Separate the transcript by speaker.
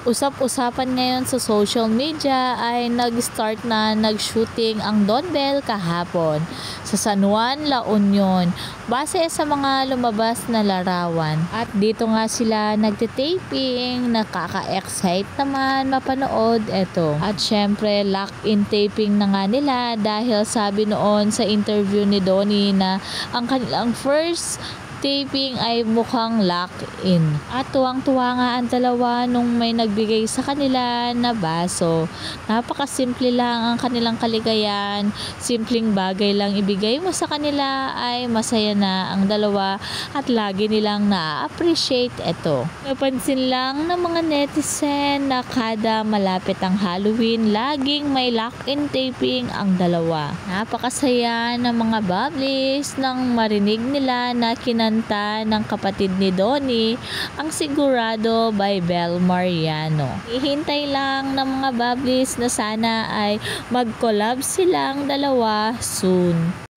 Speaker 1: Usap-usapan ngayon sa social media ay nag-start na nag-shooting ang Don Bell kahapon sa San Juan, La Union base sa mga lumabas na larawan. At dito nga sila nagtitaping, nakaka-excite naman mapanood ito. At syempre lock-in taping na nga nila dahil sabi noon sa interview ni Donnie na ang kanilang first taping ay mukhang lock-in. At tuwang-tuwa nga ang dalawa nung may nagbigay sa kanila na baso. Napakasimple lang ang kanilang kaligayahan. Simpleng bagay lang ibigay mo sa kanila ay masaya na ang dalawa at lagi nilang na-appreciate ito. Napansin lang ng mga netizen na kada malapit ang Halloween, laging may lock-in taping ang dalawa. Napakasaya ng mga bubblies nang marinig nila na kinanta ng kapatid ni Donnie ang Sigurado by Bel Mariano. Ihintay lang ng mga bubblies na sana ay mag-collab silang dalawa soon.